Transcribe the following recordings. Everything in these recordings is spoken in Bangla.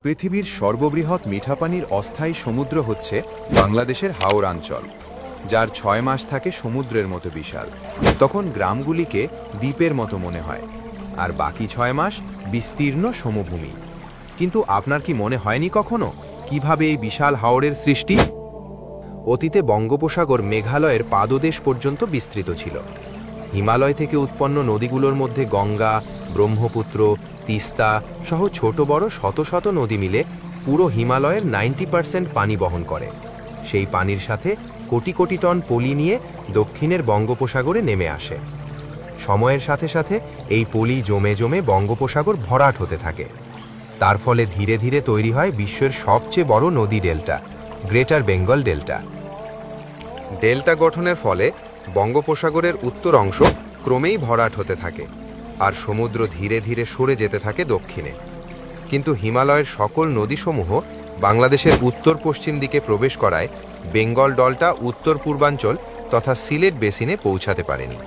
পৃথিবীর সর্ববৃহৎ মিঠাপানির অস্থায়ী সমুদ্র হচ্ছে বাংলাদেশের হাওর অঞ্চল, যার ৬ মাস থাকে সমুদ্রের মতো বিশাল। তখন গ্রামগুলিকে দ্বীপের মতো মনে হয়, আর বাকি ৬ মাস বিস্তীর্ণ সমভূমি। কিন্তু আপনার কি মনে হয়নি কখনো কিভাবে এই বিশাল হাওরের সৃষ্টি? অতীতে বঙ্গোপসাগর মেঘালয়ের পাদদেশ পর্যন্ত বিস্তৃত ছিল। হিমালয় থেকে উৎপন্ন নদীগুলোর মধ্যে গঙ্গা, ব্রহ্মপুত্র, তিস্তা সহ ছোট বড় শত শত নদী মিলে পুরো হিমালয়ের 90% পানি বহন করে। সেই পানির সাথে কোটি কোটি টন পলি নিয়ে দক্ষিণের বঙ্গোপসাগরে নেমে আসে। সময়ের সাথে সাথে এই পলি জমে জমে বঙ্গোপসাগর ভরাট হতে থাকে। তার ফলে ধীরে ধীরে তৈরি হয় বিশ্বের সবচেয়ে বড় নদী delta, greater Bengal delta. Delta গঠনের ফলে বঙ্গোপসাগরের উত্তর অংশ ক্রমেই ভরাট হতে থাকে, আর সমুদ্র ধীরে ধীরে সরে যেতে থাকে দক্ষিণে। কিন্তু হিমালয়ের সকল নদীসমূহ বাংলাদেশের উত্তর পশ্চিম দিকে প্রবেশ করায় বেঙ্গল ডেল্টা উত্তর পূর্বাঞ্চল তথা সিলেট বেসিনে পৌঁছাতে পারেনি।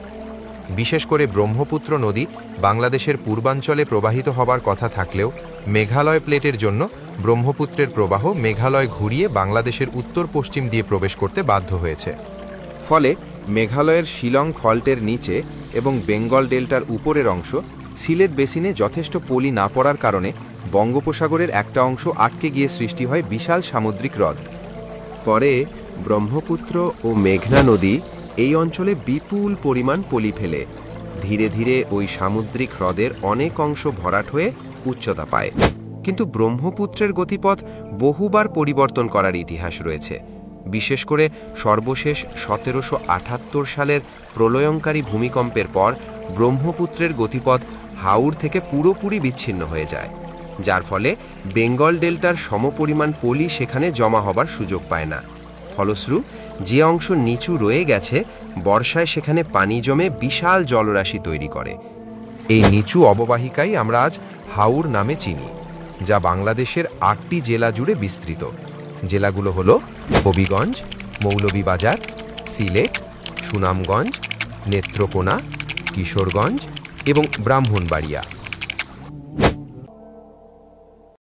বিশেষ করে ব্রহ্মপুত্র নদী বাংলাদেশের পূর্বাঞ্চলে প্রবাহিত হবার কথা থাকলেও মেঘালয় প্লেটের জন্য ব্রহ্মপুত্রের প্রবাহ মেঘালয় ঘুরিয়ে বাংলাদেশের উত্তর পশ্চিম দিয়ে প্রবেশ করতে বাধ্য হয়েছে। ফলে মেঘালয়ের শিলং ফল্টের নিচে এবং বেঙ্গল ডেল্টার উপরের অংশ সিলেট বেসিনে যথেষ্ট পলি না পড়ার কারণে বঙ্গোপসাগরের একটা অংশ আটকে গিয়ে সৃষ্টি হয় বিশাল সামুদ্রিক হ্রদ। পরে ব্রহ্মপুত্র ও মেঘনা নদী এই অঞ্চলে বিপুল পরিমাণ পলি ফেলে ধীরে ধীরে ওই সামুদ্রিক হ্রদের অনেক অংশ ভরাট হয়ে উচ্চতা পায়। কিন্তু ব্রহ্মপুত্রের গতিপথ বহুবার পরিবর্তন করার ইতিহাস রয়েছে। বিশেষ করে সর্বশেষ ১৭৭৮ সালের প্রলয়ঙ্কারী ভূমিকম্পের পর ব্রহ্মপুত্রের গতিপথ হাওর থেকে পুরোপুরি বিচ্ছিন্ন হয়ে যায়, যার ফলে বেঙ্গল ডেল্টার সমপরিমাণ পলি সেখানে জমা হবার সুযোগ পায় না। ফলস্বরূপ যে অংশ নিচু রয়ে গেছে, বর্ষায় সেখানে পানি জমে বিশাল জলরাশি তৈরি করে। এই নিচু অববাহিকাই আমরা আজ হাওর নামে চিনি, যা বাংলাদেশের ৮টি জেলা জুড়ে বিস্তৃত। জেলাগুলো হলো হবিগঞ্জ, মৌলভীবাজার, সিলেট, সুনামগঞ্জ, নেত্রকোনা, কিশোরগঞ্জ এবং ব্রাহ্মণবাড়িয়া।